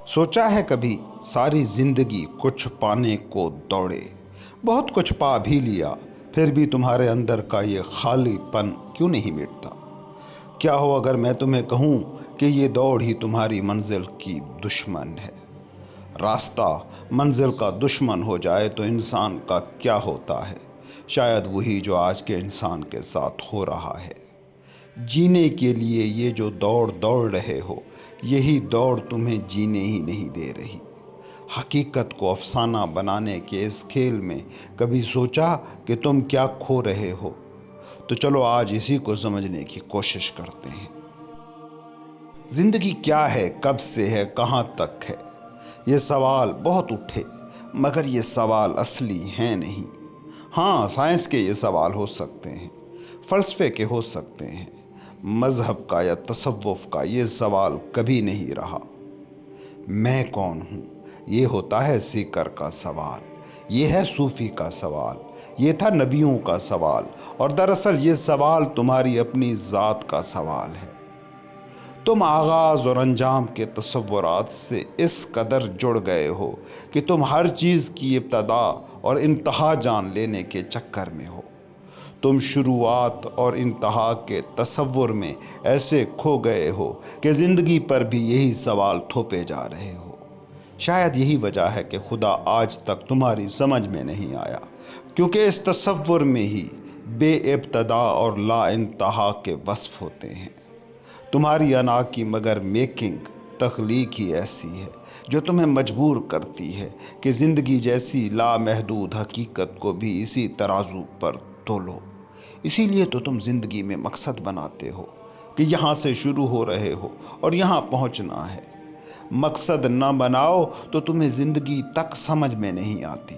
سوچا ہے کبھی ساری زندگی کچھ پانے کو دوڑے، بہت کچھ پا بھی لیا، پھر بھی تمہارے اندر کا یہ خالی پن کیوں نہیں مٹتا؟ کیا ہو اگر میں تمہیں کہوں کہ یہ دوڑ ہی تمہاری منزل کی دشمن ہے؟ راستہ منزل کا دشمن ہو جائے تو انسان کا کیا ہوتا ہے؟ شاید وہی جو آج کے انسان کے ساتھ ہو رہا ہے۔ جینے کے لیے یہ جو دوڑ رہے ہو، یہی دوڑ تمہیں جینے ہی نہیں دے رہی۔ حقیقت کو افسانہ بنانے کے اس کھیل میں کبھی سوچا کہ تم کیا کھو رہے ہو؟ تو چلو آج اسی کو سمجھنے کی کوشش کرتے ہیں۔ زندگی کیا ہے، کب سے ہے، کہاں تک ہے؟ یہ سوال بہت اٹھے، مگر یہ سوال اصلی ہیں نہیں۔ ہاں، سائنس کے یہ سوال ہو سکتے ہیں، فلسفے کے ہو سکتے ہیں، مذہب کا یا تصوف کا یہ سوال کبھی نہیں رہا۔ میں کون ہوں؟ یہ ہوتا ہے سیکر کا سوال، یہ ہے صوفی کا سوال، یہ تھا نبیوں کا سوال، اور دراصل یہ سوال تمہاری اپنی ذات کا سوال ہے۔ تم آغاز اور انجام کے تصورات سے اس قدر جڑ گئے ہو کہ تم ہر چیز کی ابتدا اور انتہا جان لینے کے چکر میں ہو۔ تم شروعات اور انتہا کے تصور میں ایسے کھو گئے ہو کہ زندگی پر بھی یہی سوال تھوپے جا رہے ہو۔ شاید یہی وجہ ہے کہ خدا آج تک تمہاری سمجھ میں نہیں آیا، کیونکہ اس تصور میں ہی بے ابتدا اور لا انتہا کے وصف ہوتے ہیں۔ تمہاری انا کی مگر میکنگ، تخلیق ہی ایسی ہے جو تمہیں مجبور کرتی ہے کہ زندگی جیسی لامحدود حقیقت کو بھی اسی ترازو پر تولو۔ اسی لیے تو تم زندگی میں مقصد بناتے ہو کہ یہاں سے شروع ہو رہے ہو اور یہاں پہنچنا ہے۔ مقصد نہ بناؤ تو تمہیں زندگی تک سمجھ میں نہیں آتی۔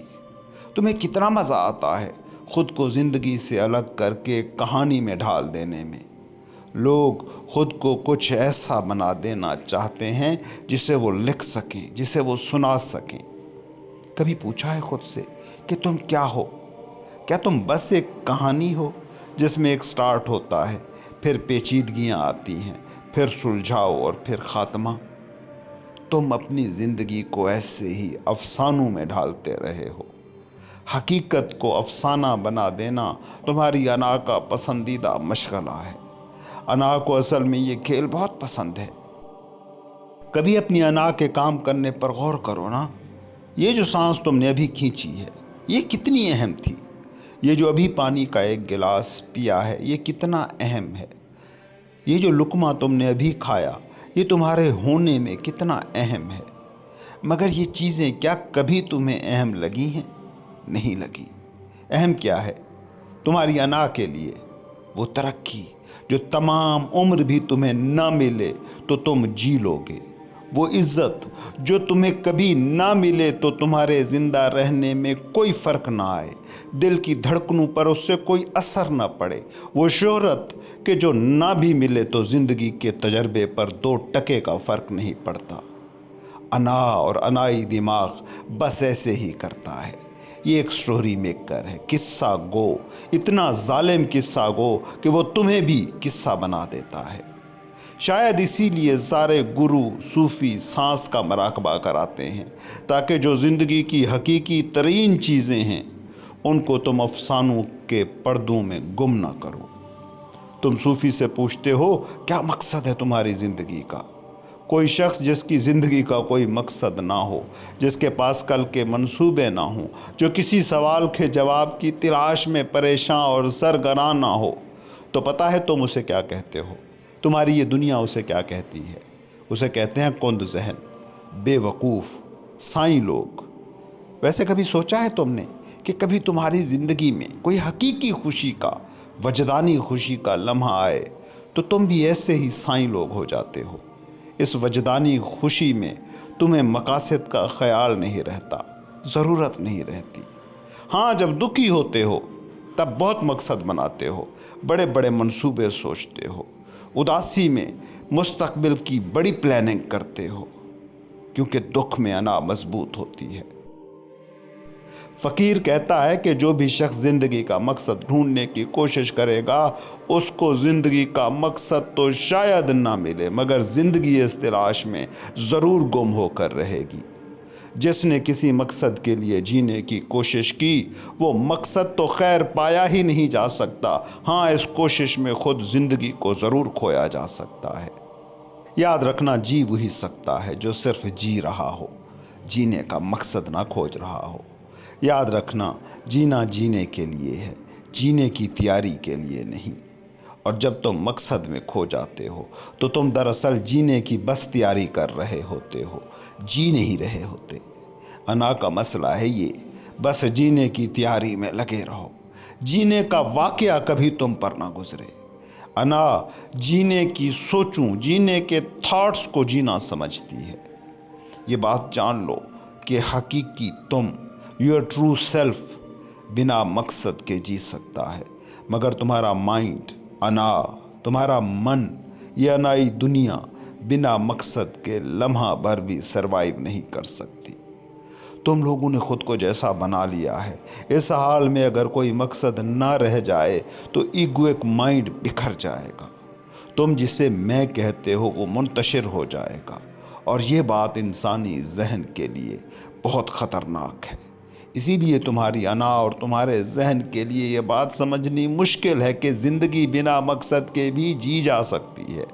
تمہیں کتنا مزہ آتا ہے خود کو زندگی سے الگ کر کے کہانی میں ڈھال دینے میں۔ لوگ خود کو کچھ ایسا بنا دینا چاہتے ہیں جسے وہ لکھ سکیں، جسے وہ سنا سکیں۔ کبھی پوچھا ہے خود سے کہ تم کیا ہو؟ کیا تم بس ایک کہانی ہو جس میں ایک سٹارٹ ہوتا ہے، پھر پیچیدگیاں آتی ہیں، پھر سلجھاؤ اور پھر خاتمہ؟ تم اپنی زندگی کو ایسے ہی افسانوں میں ڈھالتے رہے ہو۔ حقیقت کو افسانہ بنا دینا تمہاری انا کا پسندیدہ مشغلہ ہے۔ انا کو اصل میں یہ کھیل بہت پسند ہے۔ کبھی اپنی انا کے کام کرنے پر غور کرو نا۔ یہ جو سانس تم نے ابھی کھینچی ہے، یہ کتنی اہم تھی؟ یہ جو ابھی پانی کا ایک گلاس پیا ہے، یہ کتنا اہم ہے؟ یہ جو لقمہ تم نے ابھی کھایا، یہ تمہارے ہونے میں کتنا اہم ہے؟ مگر یہ چیزیں کیا کبھی تمہیں اہم لگی ہیں؟ نہیں لگی۔ اہم کیا ہے تمہاری انا کے لیے؟ وہ ترقی جو تمام عمر بھی تمہیں نہ ملے تو تم جی لو گے۔ وہ عزت جو تمہیں کبھی نہ ملے تو تمہارے زندہ رہنے میں کوئی فرق نہ آئے، دل کی دھڑکنوں پر اس سے کوئی اثر نہ پڑے۔ وہ شہرت کہ جو نہ بھی ملے تو زندگی کے تجربے پر 2 کا فرق نہیں پڑتا۔ انا اور انائی دماغ بس ایسے ہی کرتا ہے۔ یہ ایک سٹوری میکر ہے، قصہ گو، اتنا ظالم قصہ گو کہ وہ تمہیں بھی قصہ بنا دیتا ہے۔ شاید اسی لیے سارے گرو صوفی سانس کا مراقبہ کراتے ہیں، تاکہ جو زندگی کی حقیقی ترین چیزیں ہیں ان کو تم افسانوں کے پردوں میں گم نہ کرو۔ تم صوفی سے پوچھتے ہو کیا مقصد ہے تمہاری زندگی کا؟ کوئی شخص جس کی زندگی کا کوئی مقصد نہ ہو، جس کے پاس کل کے منصوبے نہ ہوں، جو کسی سوال کے جواب کی تلاش میں پریشاں اور سرگراں نہ ہو، تو پتہ ہے تم اسے کیا کہتے ہو؟ تمہاری یہ دنیا اسے کیا کہتی ہے؟ اسے کہتے ہیں کند ذہن، بے وقوف، سائیں لوگ۔ ویسے کبھی سوچا ہے تم نے کہ کبھی تمہاری زندگی میں کوئی حقیقی خوشی کا، وجدانی خوشی کا لمحہ آئے تو تم بھی ایسے ہی سائیں لوگ ہو جاتے ہو؟ اس وجدانی خوشی میں تمہیں مقاصد کا خیال نہیں رہتا، ضرورت نہیں رہتی۔ ہاں، جب دکھی ہوتے ہو تب بہت مقصد بناتے ہو، بڑے بڑے منصوبے سوچتے ہو، اداسی میں مستقبل کی بڑی پلاننگ کرتے ہو، کیونکہ دکھ میں انا مضبوط ہوتی ہے۔ فقیر کہتا ہے کہ جو بھی شخص زندگی کا مقصد ڈھونڈنے کی کوشش کرے گا اس کو زندگی کا مقصد تو شاید نہ ملے مگر زندگی اس تلاش میں ضرور گم ہو کر رہے گی۔ جس نے کسی مقصد کے لیے جینے کی کوشش کی وہ مقصد تو خیر پایا ہی نہیں جا سکتا، ہاں اس کوشش میں خود زندگی کو ضرور کھویا جا سکتا ہے۔ یاد رکھنا جی وہی سکتا ہے جو صرف جی رہا ہو، جینے کا مقصد نہ کھوج رہا ہو۔ یاد رکھنا جینا جینے کے لیے ہے، جینے کی تیاری کے لیے نہیں۔ اور جب تم مقصد میں کھو جاتے ہو تو تم دراصل جینے کی بس تیاری کر رہے ہوتے ہو، جی نہیں رہے ہوتے۔ انا کا مسئلہ ہے یہ، بس جینے کی تیاری میں لگے رہو، جینے کا واقعہ کبھی تم پر نہ گزرے۔ انا جینے کی سوچوں، جینے کے تھاٹس کو جینا سمجھتی ہے۔ یہ بات جان لو کہ حقیقی تم، یور ٹرو سیلف، بنا مقصد کے جی سکتا ہے مگر تمہارا مائنڈ، انا، تمہارا من، یہ انائی دنیا بنا مقصد کے لمحہ بھر بھی سروائیو نہیں کر سکتی۔ تم لوگوں نے خود کو جیسا بنا لیا ہے، اس حال میں اگر کوئی مقصد نہ رہ جائے تو ایگوئک مائنڈ بکھر جائے گا، تم جسے میں کہتے ہو وہ منتشر ہو جائے گا، اور یہ بات انسانی ذہن کے لیے بہت خطرناک ہے۔ اسی لیے تمہاری انا اور تمہارے ذہن کے لیے یہ بات سمجھنی مشکل ہے کہ زندگی بنا مقصد کے بھی جی جا سکتی ہے۔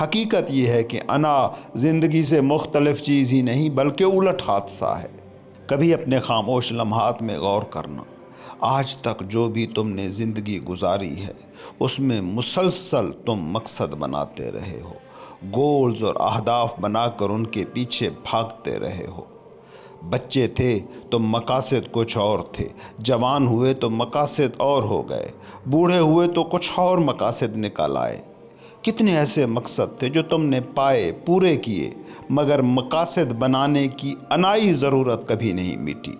حقیقت یہ ہے کہ انا زندگی سے مختلف چیز ہی نہیں بلکہ الٹ حادثہ ہے۔ کبھی اپنے خاموش لمحات میں غور کرنا، آج تک جو بھی تم نے زندگی گزاری ہے اس میں مسلسل تم مقصد بناتے رہے ہو، گولز اور اہداف بنا کر ان کے پیچھے بھاگتے رہے ہو۔ بچے تھے تو مقاصد کچھ اور تھے، جوان ہوئے تو مقاصد اور ہو گئے، بوڑھے ہوئے تو کچھ اور مقاصد نکل آئے۔ کتنے ایسے مقصد تھے جو تم نے پائے، پورے کیے، مگر مقاصد بنانے کی انائی ضرورت کبھی نہیں مٹی۔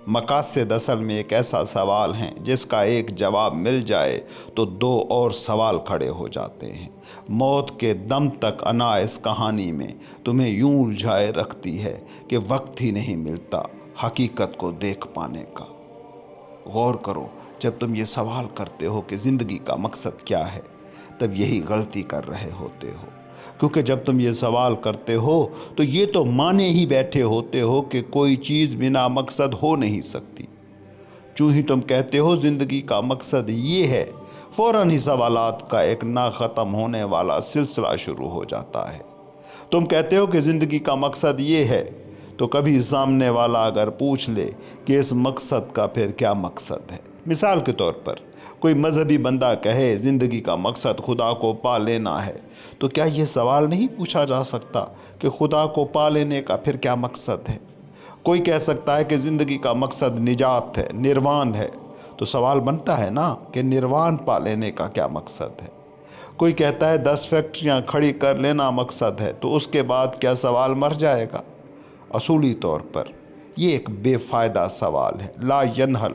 مقاصد اصل میں ایک ایسا سوال ہیں جس کا ایک جواب مل جائے تو دو اور سوال کھڑے ہو جاتے ہیں۔ موت کے دم تک انا اس کہانی میں تمہیں یوں الجھائے رکھتی ہے کہ وقت ہی نہیں ملتا حقیقت کو دیکھ پانے کا۔ غور کرو، جب تم یہ سوال کرتے ہو کہ زندگی کا مقصد کیا ہے تب یہی غلطی کر رہے ہوتے ہو، کیونکہ جب تم یہ سوال کرتے ہو تو یہ تو مانے ہی بیٹھے ہوتے ہو کہ کوئی چیز بنا مقصد ہو نہیں سکتی۔ چوں ہی تم کہتے ہو زندگی کا مقصد یہ ہے، فوراً ہی سوالات کا ایک نہ ختم ہونے والا سلسلہ شروع ہو جاتا ہے۔ تم کہتے ہو کہ زندگی کا مقصد یہ ہے تو کبھی سامنے والا اگر پوچھ لے کہ اس مقصد کا پھر کیا مقصد ہے، مثال کے طور پر کوئی مذہبی بندہ کہے زندگی کا مقصد خدا کو پا لینا ہے، تو کیا یہ سوال نہیں پوچھا جا سکتا کہ خدا کو پا لینے کا پھر کیا مقصد ہے؟ کوئی کہہ سکتا ہے کہ زندگی کا مقصد نجات ہے، نروان ہے، تو سوال بنتا ہے نا کہ نروان پا لینے کا کیا مقصد ہے؟ کوئی کہتا ہے 10 فیکٹریاں کھڑی کر لینا مقصد ہے، تو اس کے بعد کیا سوال مر جائے گا؟ اصولی طور پر یہ ایک بے فائدہ سوال ہے، لا ینحل،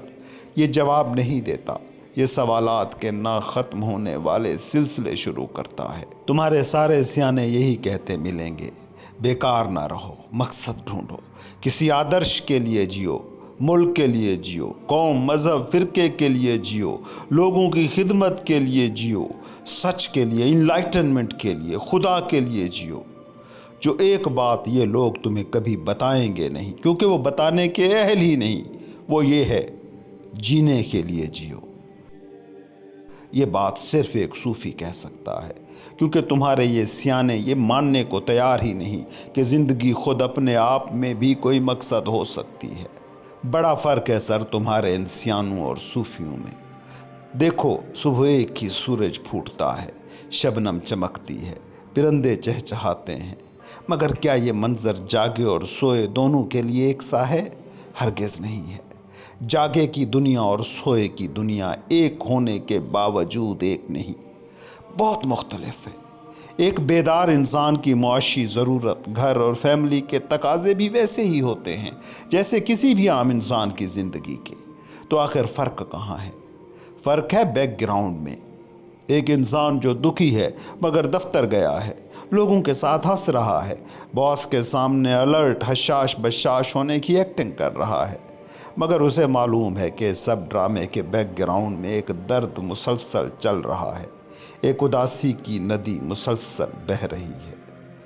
یہ جواب نہیں دیتا، یہ سوالات کے نہ ختم ہونے والے سلسلے شروع کرتا ہے۔ تمہارے سارے سیانے یہی کہتے ملیں گے، بیکار نہ رہو، مقصد ڈھونڈو، کسی آدرش کے لیے جیو، ملک کے لیے جیو، قوم، مذہب، فرقے کے لیے جیو، لوگوں کی خدمت کے لیے جیو، سچ کے لیے، انلائٹنمنٹ کے لیے، خدا کے لیے جیو۔ جو ایک بات یہ لوگ تمہیں کبھی بتائیں گے نہیں، کیونکہ وہ بتانے کے اہل ہی نہیں، وہ یہ ہے جینے کے لیے جیو۔ یہ بات صرف ایک صوفی کہہ سکتا ہے، کیونکہ تمہارے یہ سیانے یہ ماننے کو تیار ہی نہیں کہ زندگی خود اپنے آپ میں بھی کوئی مقصد ہو سکتی ہے۔ بڑا فرق ہے سر تمہارے ان سیانوں اور صوفیوں میں۔ دیکھو، صبح ایک ہی سورج پھوٹتا ہے، شبنم چمکتی ہے، پرندے چہچہاتے ہیں، مگر کیا یہ منظر جاگے اور سوئے دونوں کے لیے ایک سا ہے؟ ہرگز نہیں ہے۔ جاگے کی دنیا اور سوئے کی دنیا ایک ہونے کے باوجود ایک نہیں، بہت مختلف ہے۔ ایک بیدار انسان کی معاشی ضرورت، گھر اور فیملی کے تقاضے بھی ویسے ہی ہوتے ہیں جیسے کسی بھی عام انسان کی زندگی کے۔ تو آخر فرق کہاں ہے؟ فرق ہے بیک گراؤنڈ میں۔ ایک انسان جو دکھی ہے مگر دفتر گیا ہے، لوگوں کے ساتھ ہنس رہا ہے، باس کے سامنے الرٹ حشاش بشاش ہونے کی ایکٹنگ کر رہا ہے، مگر اسے معلوم ہے کہ سب ڈرامے کے بیک گراؤنڈ میں ایک درد مسلسل چل رہا ہے، ایک اداسی کی ندی مسلسل بہہ رہی ہے۔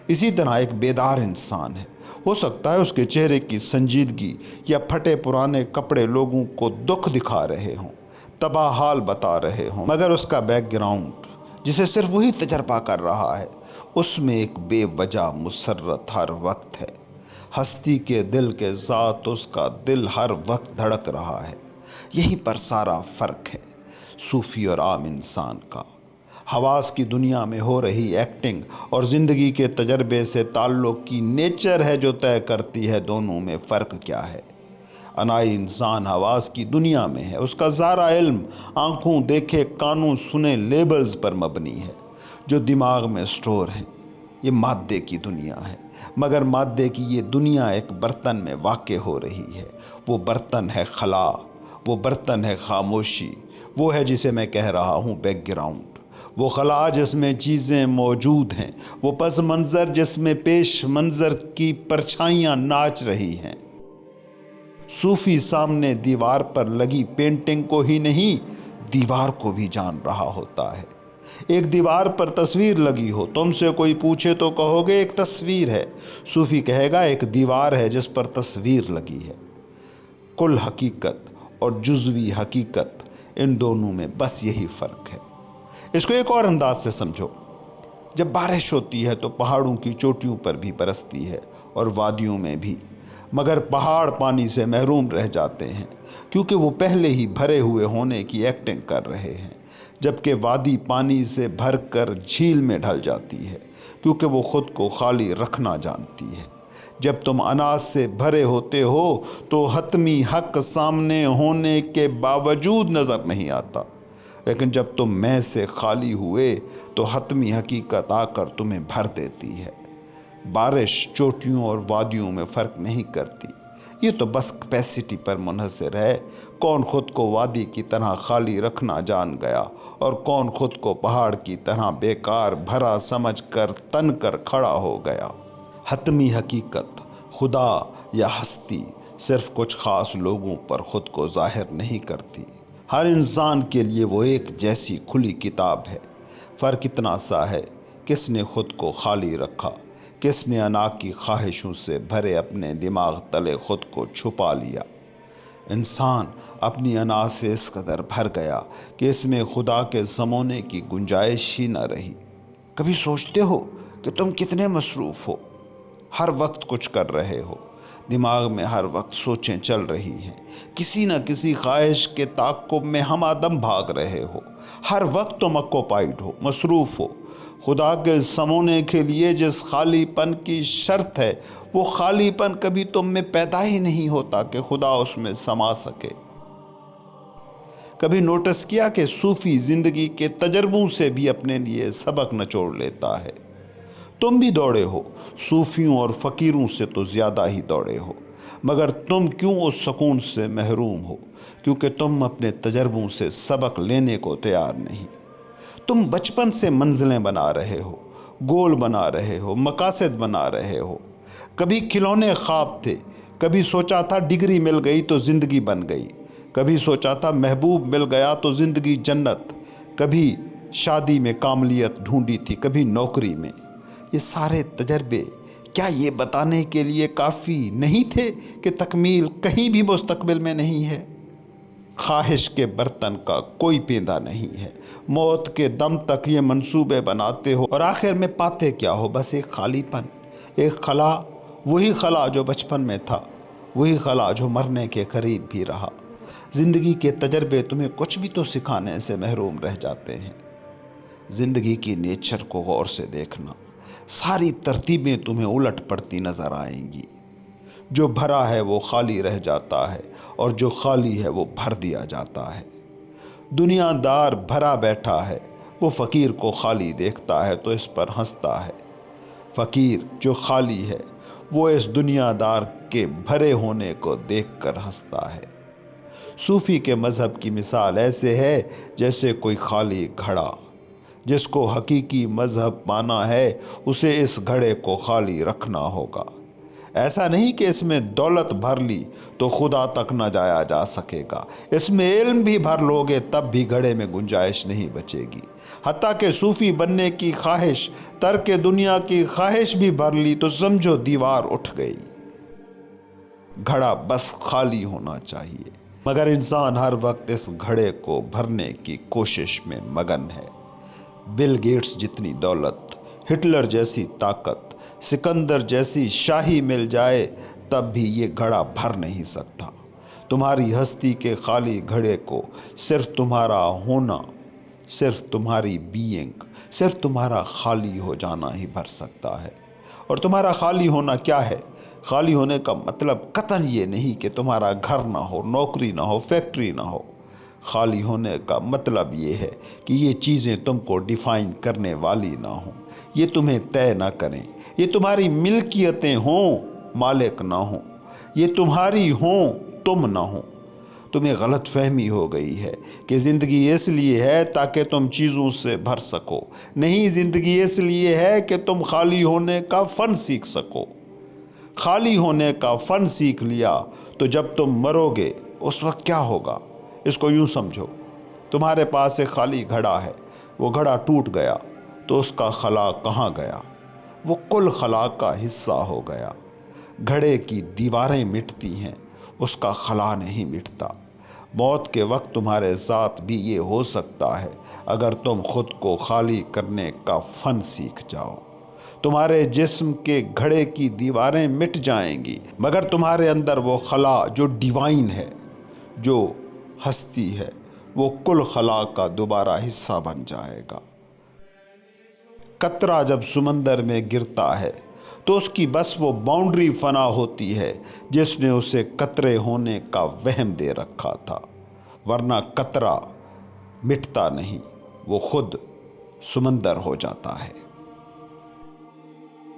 اسی طرح ایک بیدار انسان ہے، ہو سکتا ہے اس کے چہرے کی سنجیدگی یا پھٹے پرانے کپڑے لوگوں کو دکھ دکھا رہے ہوں، تباہ حال بتا رہے ہوں، مگر اس کا بیک گراؤنڈ جسے صرف وہی تجربہ کر رہا ہے، اس میں ایک بے وجہ مسرت ہر وقت ہے۔ ہستی کے دل کے ذات اس کا دل ہر وقت دھڑک رہا ہے۔ یہیں پر سارا فرق ہے صوفی اور عام انسان کا۔ حواس کی دنیا میں ہو رہی ایکٹنگ اور زندگی کے تجربے سے تعلق کی نیچر ہے جو طے کرتی ہے دونوں میں فرق کیا ہے۔ انائی انسان حواس کی دنیا میں ہے، اس کا سارا علم آنکھوں دیکھے کانوں سنے لیبلز پر مبنی ہے جو دماغ میں سٹور ہیں۔ یہ مادے کی دنیا ہے، مگر مادے کی یہ دنیا ایک برتن میں واقع ہو رہی ہے۔ وہ برتن ہے خلا، وہ برتن ہے خاموشی، وہ ہے جسے میں کہہ رہا ہوں بیک گراؤنڈ۔ وہ خلا جس میں چیزیں موجود ہیں، وہ پس منظر جس میں پیش منظر کی پرچھائیاں ناچ رہی ہیں۔ صوفی سامنے دیوار پر لگی پینٹنگ کو ہی نہیں، دیوار کو بھی جان رہا ہوتا ہے۔ ایک دیوار پر تصویر لگی ہو، تم سے کوئی پوچھے تو کہو گے ایک تصویر ہے، صوفی کہے گا ایک دیوار ہے جس پر تصویر لگی ہے۔ کل حقیقت اور جزوی حقیقت، ان دونوں میں بس یہی فرق ہے۔ اس کو ایک اور انداز سے سمجھو، جب بارش ہوتی ہے تو پہاڑوں کی چوٹیوں پر بھی برستی ہے اور وادیوں میں بھی، مگر پہاڑ پانی سے محروم رہ جاتے ہیں کیونکہ وہ پہلے ہی بھرے ہوئے ہونے کی ایکٹنگ کر رہے ہیں، جبکہ وادی پانی سے بھر کر جھیل میں ڈھل جاتی ہے کیونکہ وہ خود کو خالی رکھنا جانتی ہے۔ جب تم اناج سے بھرے ہوتے ہو تو حتمی حق سامنے ہونے کے باوجود نظر نہیں آتا، لیکن جب تم میں سے خالی ہوئے تو حتمی حقیقت آ کر تمہیں بھر دیتی ہے۔ بارش چوٹیوں اور وادیوں میں فرق نہیں کرتی، یہ تو بس کیپیسٹی پر منحصر ہے، کون خود کو وادی کی طرح خالی رکھنا جان گیا اور کون خود کو پہاڑ کی طرح بیکار بھرا سمجھ کر تن کر کھڑا ہو گیا۔ حتمی حقیقت، خدا یا ہستی صرف کچھ خاص لوگوں پر خود کو ظاہر نہیں کرتی، ہر انسان کے لیے وہ ایک جیسی کھلی کتاب ہے۔ فرق اتنا سا ہے، کس نے خود کو خالی رکھا، کس نے انا کی خواہشوں سے بھرے اپنے دماغ تلے خود کو چھپا لیا۔ انسان اپنی انا سے اس قدر بھر گیا کہ اس میں خدا کے سمونے کی گنجائش ہی نہ رہی۔ کبھی سوچتے ہو کہ تم کتنے مصروف ہو، ہر وقت کچھ کر رہے ہو، دماغ میں ہر وقت سوچیں چل رہی ہیں، کسی نہ کسی خواہش کے تعاقب میں ہم آدم بھاگ رہے ہو، ہر وقت تم آکوپائیڈ ہو، مصروف ہو۔ خدا کے سمونے کے لیے جس خالی پن کی شرط ہے، وہ خالی پن کبھی تم میں پیدا ہی نہیں ہوتا کہ خدا اس میں سما سکے۔ کبھی نوٹس کیا کہ صوفی زندگی کے تجربوں سے بھی اپنے لیے سبق نچوڑ لیتا ہے؟ تم بھی دوڑے ہو، صوفیوں اور فقیروں سے تو زیادہ ہی دوڑے ہو، مگر تم کیوں اس سکون سے محروم ہو؟ کیونکہ تم اپنے تجربوں سے سبق لینے کو تیار نہیں۔ تم بچپن سے منزلیں بنا رہے ہو، گول بنا رہے ہو، مقاصد بنا رہے ہو۔ کبھی کھلونے خواب تھے، کبھی سوچا تھا ڈگری مل گئی تو زندگی بن گئی، کبھی سوچا تھا محبوب مل گیا تو زندگی جنت، کبھی شادی میں کاملیت ڈھونڈی تھی، کبھی نوکری میں۔ یہ سارے تجربے کیا یہ بتانے کے لیے کافی نہیں تھے کہ تکمیل کہیں بھی مستقبل میں نہیں ہے؟ خواہش کے برتن کا کوئی پیندا نہیں ہے، موت کے دم تک یہ منصوبے بناتے ہو اور آخر میں پاتے کیا ہو؟ بس ایک خالی پن، ایک خلا، وہی خلا جو بچپن میں تھا، وہی خلا جو مرنے کے قریب بھی رہا۔ زندگی کے تجربے تمہیں کچھ بھی تو سکھانے سے محروم رہ جاتے ہیں۔ زندگی کی نیچر کو غور سے دیکھنا، ساری ترتیبیں تمہیں الٹ پڑتی نظر آئیں گی۔ جو بھرا ہے وہ خالی رہ جاتا ہے اور جو خالی ہے وہ بھر دیا جاتا ہے۔ دنیا دار بھرا بیٹھا ہے، وہ فقیر کو خالی دیکھتا ہے تو اس پر ہنستا ہے۔ فقیر جو خالی ہے وہ اس دنیا دار کے بھرے ہونے کو دیکھ کر ہنستا ہے۔ صوفی کے مذہب کی مثال ایسے ہے جیسے کوئی خالی گھڑا جس کو حقیقی مذہب پانا ہے اسے اس گھڑے کو خالی رکھنا ہوگا۔ ایسا نہیں کہ اس میں دولت بھر لی تو خدا تک نہ جایا جا سکے گا، اس میں علم بھی بھر لوگے تب بھی گھڑے میں گنجائش نہیں بچے گی۔ حتیٰ کہ صوفی بننے کی خواہش، ترک دنیا کی خواہش بھی بھر لی تو سمجھو دیوار اٹھ گئی۔ گھڑا بس خالی ہونا چاہیے، مگر انسان ہر وقت اس گھڑے کو بھرنے کی کوشش میں مگن ہے۔ بل گیٹس جتنی دولت، ہٹلر جیسی طاقت، سکندر جیسی شاہی مل جائے تب بھی یہ گھڑا بھر نہیں سکتا۔ تمہاری ہستی کے خالی گھڑے کو صرف تمہارا ہونا، صرف تمہاری بینگ، صرف تمہارا خالی ہو جانا ہی بھر سکتا ہے۔ اور تمہارا خالی ہونا کیا ہے؟ خالی ہونے کا مطلب قطعاً یہ نہیں کہ تمہارا گھر نہ ہو، نوکری نہ ہو، فیکٹری نہ ہو۔ خالی ہونے کا مطلب یہ ہے کہ یہ چیزیں تم کو ڈیفائن کرنے والی نہ ہوں، یہ تمہیں طے نہ کریں، یہ تمہاری ملکیتیں ہوں، مالک نہ ہوں، یہ تمہاری ہوں، تم نہ ہوں۔ تمہیں غلط فہمی ہو گئی ہے کہ زندگی اس لیے ہے تاکہ تم چیزوں سے بھر سکو، نہیں، زندگی اس لیے ہے کہ تم خالی ہونے کا فن سیکھ سکو۔ خالی ہونے کا فن سیکھ لیا تو جب تم مرو گے اس وقت کیا ہوگا؟ اس کو یوں سمجھو، تمہارے پاس ایک خالی گھڑا ہے، وہ گھڑا ٹوٹ گیا تو اس کا خلا کہاں گیا؟ وہ کل خلا کا حصہ ہو گیا۔ گھڑے کی دیواریں مٹتی ہیں، اس کا خلا نہیں مٹتا۔ موت کے وقت تمہارے ساتھ بھی یہ ہو سکتا ہے اگر تم خود کو خالی کرنے کا فن سیکھ جاؤ۔ تمہارے جسم کے گھڑے کی دیواریں مٹ جائیں گی، مگر تمہارے اندر وہ خلا جو ڈیوائن ہے، جو ہستی ہے، وہ کل خلا کا دوبارہ حصہ بن جائے گا۔ قطرہ جب سمندر میں گرتا ہے تو اس کی بس وہ باؤنڈری فنا ہوتی ہے جس نے اسے قطرے ہونے کا وہم دے رکھا تھا، ورنہ قطرہ مٹتا نہیں، وہ خود سمندر ہو جاتا ہے۔